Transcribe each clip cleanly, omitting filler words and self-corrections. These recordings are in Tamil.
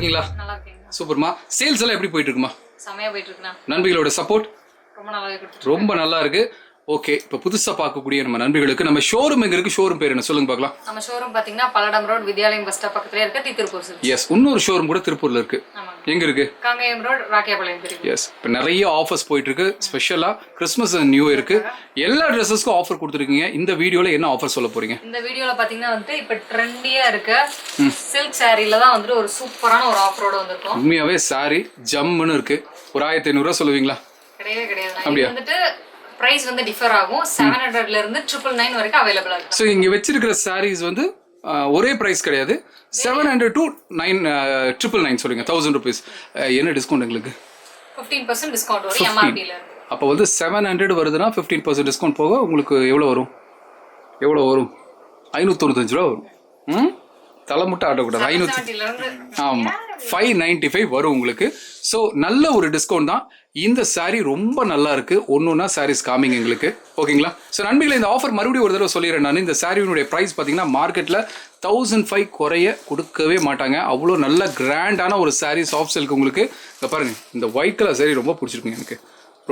இருக்கீங்களா? நல்லா இருக்கேங்க. சூப்பர்மா. சேல்ஸ் எல்லாம் எப்படி போயிட்டு இருக்குமா? செமையா போயிட்டு இருக்குண்ணா. நண்பர்களோட சப்போர்ட் ரொம்ப நல்லாவே கொடுத்துட்டு ரொம்ப நல்லா இருக்கு. ஓகே, இப்போ புதுசா பார்க்கக்கூடிய நம்ம நண்பர்களுக்கு நம்ம ஷோரூம் எங்க இருக்கு? ஷோரூம் பேர் என்ன சொல்லுங்க பார்க்கலாம். நம்ம ஷோரூம் பாத்தீங்கன்னா Palladam road Vidyalayam bus stop பக்கத்துல இருக்க திருப்பூர் சில்க்ஸ். எஸ், இன்னொரு ஷோரூம் கூட திருப்பூர்ல இருக்கு. எங்க இருக்கு? காங்கேயம் ரோட் ராக்கியாபாளையம் தெரியும். எஸ், இப்போ நிறைய ஆஃபர்ஸ் போயிட்டு இருக்கு. ஸ்பெஷலா கிறிஸ்மஸ் அண்ட் நியூ இயருக்கு எல்லா ட்ரெஸ்ஸஸ்க்கும் ஆஃபர் கொடுத்துருக்கீங்க. இந்த வீடியோல என்ன ஆஃபர் சொல்ல போறீங்க? இந்த வீடியோல பாத்தீங்கன்னா வந்து இப்போ ட்ரெண்டியா இருக்க சில்க் சாரீல தான் வந்து ஒரு சூப்பரான ஒரு ஆஃபரோட வந்திருக்கும். உண்மையாவே சாரி ஜம்முன்னு இருக்கு. ஒரு 1500 சொல்லுவீங்களா? கிடையவே கிடையாது. இது வந்துட்டு பிரைஸ் வந்து டிஃபர் ஆகும். 700 ல இருந்து 999 வரைக்கும் அவைலபிளா இருக்கு. சோ இங்க வெச்சிருக்கிற சாரீஸ் வந்து ஒரே பிரைஸ் கிடையாது. 700 to 999 சொல்லுங்க. 1000 rupees. என்ன டிஸ்கவுண்ட் உங்களுக்கு? 15% டிஸ்கவுண்ட் வரும் MRP ல இருந்து. அப்போ வந்து 700 வருதுன்னா 15% டிஸ்கவுண்ட் போக உங்களுக்கு எவ்வளவு வரும்? 595 ரூபா வரும். தலைமுட்டை ஆட்டக்கூடாது. 570 ஆமா 595 வரும் உங்களுக்கு. ஸோ நல்ல ஒரு டிஸ்கவுண்ட் தான். இந்த சாரீ ரொம்ப நல்லா இருக்கு. ஒன்னொன்னா சாரீஸ் காமிங்க எங்களுக்கு. ஓகேங்களா? ஸோ நண்பர்களே, இந்த ஆஃபர் மறுபடியும் ஒரு தடவை சொல்லிடுறேன். நான் இந்த சாரியினுடைய ப்ரைஸ் பார்த்தீங்கன்னா மார்க்கெட்டில் 1005 குறைய கொடுக்கவே மாட்டாங்க. அவ்வளோ நல்ல கிராண்டான ஒரு சாரீ சாஃப்ட் சில்க் உங்களுக்கு. இங்கே பாருங்க, இந்த ஒயிட் கலர் சாரீ ரொம்ப பிடிச்சிருக்குங்க எனக்கு.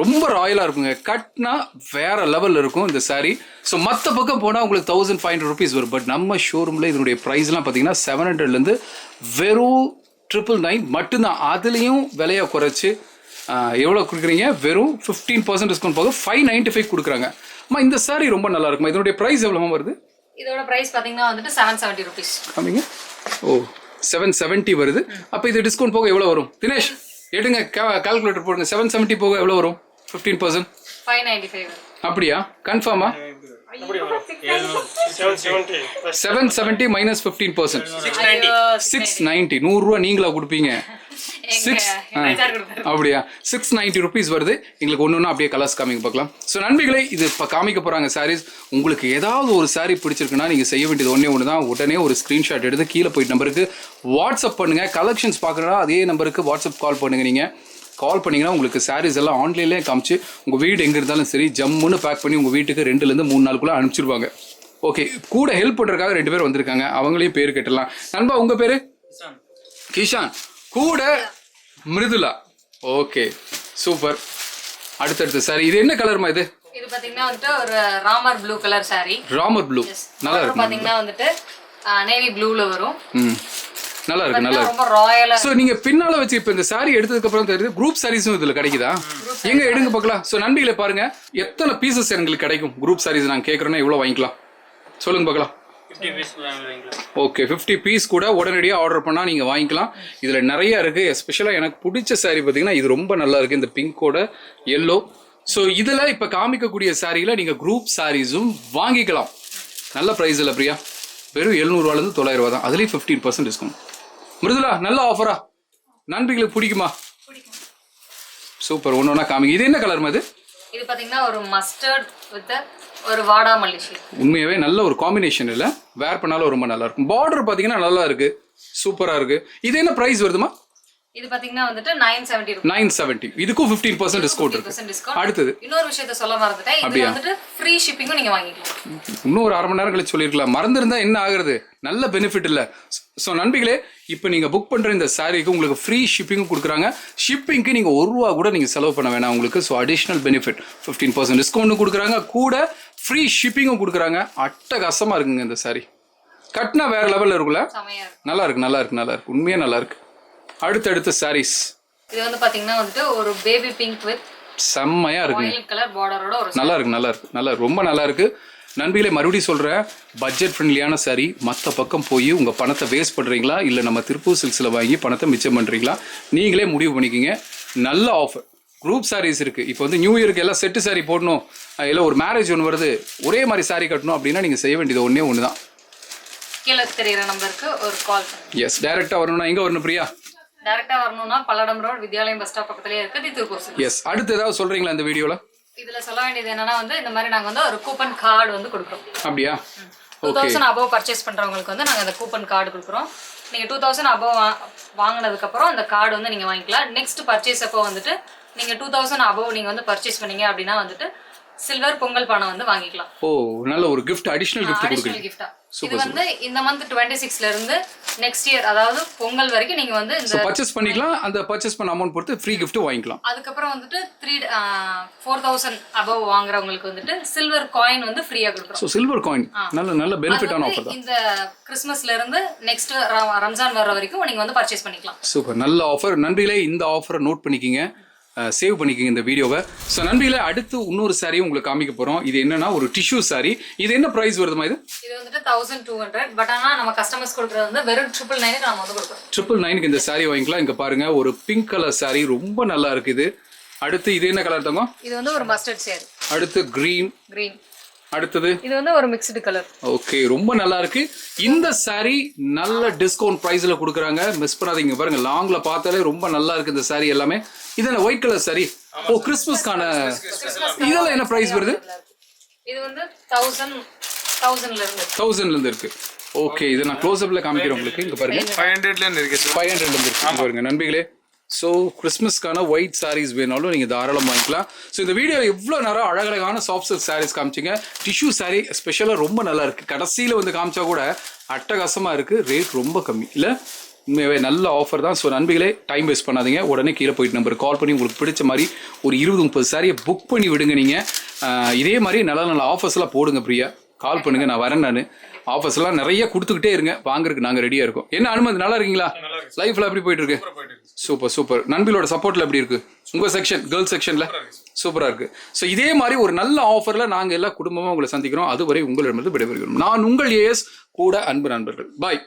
ரொம்ப ராயலாக இருக்குங்க. கட்னா வேற லெவலில் இருக்கும் இந்த சாரீ. ஸோ மற்ற பக்கம் போனால் உங்களுக்கு 1500 rupees வரும். பட் நம்ம ஷோரூமில் இதனுடைய ப்ரைஸ்லாம் பார்த்தீங்கன்னா 700லேருந்து வெறும் 999 மட்டும்தான். அதுலேயும் விலையை குறைச்சி எவ்வளோ கொடுக்குறீங்க? வெறும் 15% டிஸ்கவுண்ட் போக 595 கொடுக்குறாங்க. அம்மா, இந்த சாரீ ரொம்ப நல்லா இருக்குமா? இதனுடைய ப்ரைஸ் எவ்வளோமா வருது? இதோட ப்ரைஸ் பார்த்தீங்கன்னா வந்துட்டு 770 rupees. கம்மிங்க. ஓ, 770 வருது. அப்போ இது டிஸ்கவுண்ட் போக எவ்வளோ வரும்? தினேஷ் எடுங்க, கால்குலேட்டர் போடுங்க. 770 போக எவ்வளோ வரும்? 15%. 595. அப்படியா? கன்ஃபார்மா? 770 minus 15%. 690. 100 ரூபா நீங்களா கொடுப்பீங்க? அப்படியா? 690 rupees வருது. எங்களுக்கு ஒன்று அப்படியே கலர்ஸ் காமிக்க பார்க்கலாம். ஸோ நண்பர்களே, இது இப்போ காமிக்க போகிறாங்க சாரீஸ். உங்களுக்கு ஏதாவது ஒரு சாரீ பிடிச்சிருக்குன்னா நீங்கள் செய்ய வேண்டியது ஒன்று தான். உடனே ஒரு ஸ்க்ரீன்ஷாட் எடுத்து கீழே போயிட்டு நம்பருக்கு வாட்ஸ்அப் பண்ணுங்கள். கலெக்ஷன்ஸ் பார்க்குறதா அதே நம்பருக்கு வாட்ஸ்அப் கால் பண்ணுங்கள். நீங்கள் கால் பண்ணிங்கன்னா உங்களுக்கு சாரீஸ் எல்லாம் ஆன்லைன்லேயே காமிச்சு உங்கள் வீடு எங்கே இருந்தாலும் சரி ஜம்முன்னு பேக் பண்ணி உங்கள் வீட்டுக்கு 2லேருந்து 3 நாளுக்குள்ளே அனுப்பிச்சிருவாங்க. ஓகே, கூட ஹெல்ப் பண்ணுறதுக்காக 2 பேர் வந்திருக்காங்க. அவங்களையும் பேர் கேட்டலாம். நண்பா, உங்கள் பேர்? கிஷான். கூட மிருதுலா. Okay, super. அடுத்தடுத்து சாரி. இது என்ன கலர்மா? இது பார்த்தீங்கன்னா வந்துட்டு ஒரு Ramar blue colour sari. Ramar blue நல்லா இருக்கு. பார்த்தீங்கன்னா வந்துட்டு நேவி ப்ளூல வரும். நல்லா இருக்கு, நல்லா இருக்கு. ரொம்ப ராயலா. சோ நீங்க பின்னால வச்சு இப்ப இந்த சாரி எடுத்ததுக்கு அப்புறம் தெரியுது குரூப் சாரீஸும் இதுல கிடைக்குதா? எங்க எடுங்க பார்க்கலாம். சோ நண்பர்களே பாருங்க, எத்தனை பீசஸ் எங்களுக்கு கிடைக்கும் குரூப் சாரீஸ் நாங்க கேக்குறோம்னா எவ்வளவு வாங்கிக்கலாம் சொல்லுங்க பார்க்கலாம். 50 பீஸ் வாங்கிக்கலாம். ஓகே, 50 பீஸ் கூட உடனடியாக ஆர்டர் பண்ணா நீங்க வாங்கிக்கலாம். இதுல நிறைய இருக்கு. எஸ்பெஷலா எனக்கு பிடிச்ச சாரி பாத்தீங்கன்னா இது ரொம்ப நல்லா இருக்கு. இந்த பிங்கோட எல்லோ. ஸோ இதில் இப்போ காமிக்கக்கூடிய சாரியில் நீங்கள் குரூப் சாரீஸும் வாங்கிக்கலாம். நல்ல ப்ரைஸ் இல்லை பிரியா, வெறும் 700 900 ரூபா தான். அதுலேயும் 15% டிஸ்கவுண்ட். மிருதுலா, நல்ல ஆஃபரா? நண்பர்களுக்கு பிடிக்குமா? சூப்பர். ஒன்று ஒன்றா காமிங்க. இது என்ன கலர் இது? இது பார்த்தீங்கன்னா ஒரு மஸ்டர்ட் வித் ஒரு வாடாமல்லி ஷேட். உண்மையாகவே நல்ல ஒரு காம்பினேஷன். இல்லை, வேர் பண்ணாலும் ரொம்ப நல்லா இருக்கும். பார்டர் பார்த்தீங்கன்னா நல்லா இருக்கு, சூப்பராக இருக்கு. இது என்ன ப்ரைஸ் வருதுமா? இது பாத்தீங்கன்னா வந்துட்டு 970 ரூபாய். 970. இதுக்கும் 15% டிஸ்கவுண்ட் இருக்கு. அடுத்தது இன்னொரு விஷயத்தை சொல்ல மறந்துட்டேன். இது வந்துட்டு ஃப்ரீ ஷிப்பிங்கும் நீங்க வாங்கிக்கலாம். இன்னும் ஒரு அரை மணி நேரம் கழிச்சு சொல்லிருக்கலாம். மறந்துருந்தா என்ன ஆகுறது? நல்ல பெனிஃபிட் இல்ல. ஸோ நண்பர்களே, இப்போ நீங்க புக் பண்ற இந்த சாரிக்கு உங்களுக்கு ஃப்ரீ ஷிப்பிங்கும் கொடுக்குறாங்க. ஷிப்பிங்க்கு நீங்க ₹1 கூட நீங்க செலவு பண்ண வேணாம் உங்களுக்கு. ஸோ அடிஷனல் பெனிஃபிட் 15% டிஸ்கவுண்ட்டும் கொடுக்குறாங்க, கூட ஃப்ரீ ஷிப்பிங்கும் கொடுக்குறாங்க. அட்டகாசமா இருக்குங்க இந்த சாரி. கட்டினா வேற லெவல்ல இருக்குல்ல? நல்லா இருக்கு, நல்லா இருக்கு, நல்லா இருக்கு. உண்மையா நல்லா இருக்கு. அடுத்தடுத்த சாரீஸ். இது வந்து பாத்தீங்கன்னா வந்துட்டு ஒரு பேபி பிங்க் வித் செம்மையா இருக்கு. ஒயிட் கலர் பார்டரோட ஒரு நல்லா இருக்கு, நல்லா இருக்கு, நல்லா ரொம்ப நல்லா இருக்கு. நண்பர்களே, மறுபடியும் சொல்றேன், பட்ஜெட் ஃப்ரெண்ட்லியான சாரி. மற்ற பக்கம் போய் உங்க பணத்தை வேஸ்ட் பண்றீங்களா, இல்ல நம்ம திருப்பூர் சில்க்ஸ்ல வாங்கி பணத்தை மிச்சம் பண்றீங்களா, நீங்களே முடிவு பண்ணிக்கிங்க. நல்ல ஆஃபர். குரூப் சாரீஸ் இருக்கு. இப்போ வந்து நியூ இயருக்கு எல்லாம் செட்டு சாரி போடணும், இல்லை ஒரு மேரேஜ் ஒன்று வருது, ஒரே மாதிரி சாரி கட்டணும் அப்படின்னா நீங்க செய்ய வேண்டியது ஒன்று தான். கீழே தெரியுற நம்பருக்கு ஒரு கால் பண்ணுங்க. எஸ், டைரக்டா வரணும்னா எங்க வரணும் பிரியா? டைரக்டா வரணும்னா Palladam road Vidyalayam bus stop பக்கத்துலயே இருக்கு திருப்பூர் சில்க்ஸ். எஸ். அடுத்து ஏதாவது சொல்றீங்களா இந்த வீடியோல? இதுல சொல்ல வேண்டியது என்னன்னா வந்து இந்த மாதிரி நாங்க வந்து ஒரு கூப்பன் கார்டு வந்து கொடுக்குறோம். அப்படியா? 2000 above பர்ச்சேஸ் பண்றவங்களுக்கு வந்து நாங்க அந்த கூப்பன் கார்டு கொடுக்குறோம். நீங்க 2000 above வாங்கினதுக்கு அப்புறம் அந்த கார்டு வந்து நீங்க வாங்கிக்கலாம். நெக்ஸ்ட் பர்ச்சேஸ் அப்போ வந்துட்டு நீங்க 2000 above நீங்க வந்து பர்ச்சேஸ் பண்ணீங்க அப்படின்னா வந்துட்டு சில்வர் பொங்கல் பானை வந்து வாங்கிக்கலாம். ஓ நல்ல ஒரு gift அடிஷனல் gift அடிஷனல் கொடுக்குறீங்க. கிஃப்டா இது வந்து இந்த மந்த் 26ல இருந்து நெக்ஸ்ட் இயர் அதாவது பொங்கல் வரைக்கும் நீங்க வந்து இந்த பர்ச்சேஸ் பண்ணிக்கலாம். அந்த பர்ச்சேஸ் பண்ண அமௌண்ட் பொறுத்து ஃப்ரீ gift வாங்கிக்கலாம். அதுக்கப்புறம் வந்துட்டு 4000 above வாங்குறவங்களுக்கு வந்துட்டு சில்வர் காயின் வந்து ஃப்ரீயா கொடுக்குறோம். ஸோ சில்வர் காயின் நல்ல நல்ல பெனிஃபிட்டான ஆஃபர் தான். இந்த கிறிஸ்மஸ்ல இருந்து நெக்ஸ்ட் ரம்ஜான் வர வரைக்கும் நீங்க வந்து பர்ச்சேஸ் பண்ணிக்கலாம். சூப்பர் நல்ல ஆஃபர். நண்பிகளே இந்த ஆஃபரை நோட் பண்ணிக்கிங்க, சேவ் பண்ணிக்கிங்க இந்த வீடியோவை. ஸோ நண்பிகளே அடுத்து இன்னொரு சாரியும் உங்களுக்கு காமிக்க போகிறோம். இது என்னன்னா ஒரு டிஷ்யூ சாரி. இது என்ன ப்ரைஸ் வருதுமா இது? இது வந்துட்டு 1200. பட் ஆனா நம்ம கஸ்டமர்ஸ் கொடுக்குறது வந்து வெறும் 999 நம்ம வந்து கொடுக்குறோம். 999 இந்த சாரி வாங்கிக்கலாம். இங்க பாருங்க ஒரு பிங்க் கலர் சாரி ரொம்ப நல்லா இருக்குது. அடுத்து இது என்ன கலர் தங்கம்? இது வந்து ஒரு மஸ்டர்ட் ஷேட். அடுத்து கிரீன். அடுத்தது இது வந்து ஒரு மிக்ஸ்டு கலர். ஓகே ரொம்ப நல்லா இருக்கு. இந்த சாரி நல்ல டிஸ்கவுண்ட் பிரைஸ்ல கொடுக்குறாங்க, மிஸ் பண்ணாதீங்க. பாருங்க லாங்ல பார்த்தாலே ரொம்ப நல்லா இருக்கு இந்த சாரி எல்லாமே. இதென்ன ஒயிட் கலர் சாரி? ஓ கிறிஸ்மஸ்க்கான. இதெல்லாம் என்ன பிரைஸ் வருது? இது வந்து 1000ல இருந்து இருக்கு. ஓகே இது நான் க்ளோஸ் அப்ல காமிக்கிறேன் உங்களுக்கு. இங்க பாருங்க 500ல இருந்து இருக்கு. 500ல இருந்து இருக்கு பாருங்க நண்பிகளே. ஸோ கிறிஸ்மஸ்க்கான ஒயிட் சாரீஸ் வேணாலும் நீங்கள் தாராளமாக வாங்கிக்கலாம். ஸோ இந்த வீடியோ எவ்வளோ நேரம் அழகழகான சாஃப்ட் சில்க் சாரீஸ் காமிச்சிங்க. டிஷ்யூ சாரீ ஸ்பெஷலாக ரொம்ப நல்லா இருக்குது. கடைசியில் வந்து காமிச்சா கூட அட்டகாசமாக இருக்குது. ரேட் ரொம்ப கம்மி இல்லை, உண்மையாகவே நல்ல ஆஃபர் தான். ஸோ நண்பிகளே டைம் வேஸ்ட் பண்ணாதீங்க, உடனே கீழே போயிட்டு நம்பர் கால் பண்ணி உங்களுக்கு பிடிச்ச மாதிரி ஒரு 20-30 சாரியை புக் பண்ணி விடுங்க. நீங்கள் இதே மாதிரி நல்ல நல்ல ஆஃபர்ஸ்லாம் போடுங்க பிரியா. கால் பண்ணுங்கள், நான் வரேன். நான் ஆஃபர்ஸ்லாம் நிறைய கொடுத்துக்கிட்டே இருங்க, வாங்குறதுக்கு நாங்கள் ரெடியாக இருக்கோம். என்ன அனுமதி நல்லா இருக்கீங்களா? லைஃப்பில் எப்படி போயிட்டு இருக்கு? Super super. நண்பிகளோட சப்போர்ட்டில் எப்படி இருக்கு உங்கள் செக்ஷன்? கேர்ள்ஸ் செக்ஷனில் சூப்பராக இருக்குது. ஸோ இதே மாதிரி ஒரு நல்ல ஆஃபரில் நாங்கள் எல்லா குடும்பமாக உங்களை சந்திக்கிறோம். அதுவரை உங்களிடமிருந்து விடைபெறுகிறோம். நான் உங்கள் ஏஎஸ் கூட அன்பு நண்பர்கள். பாய்.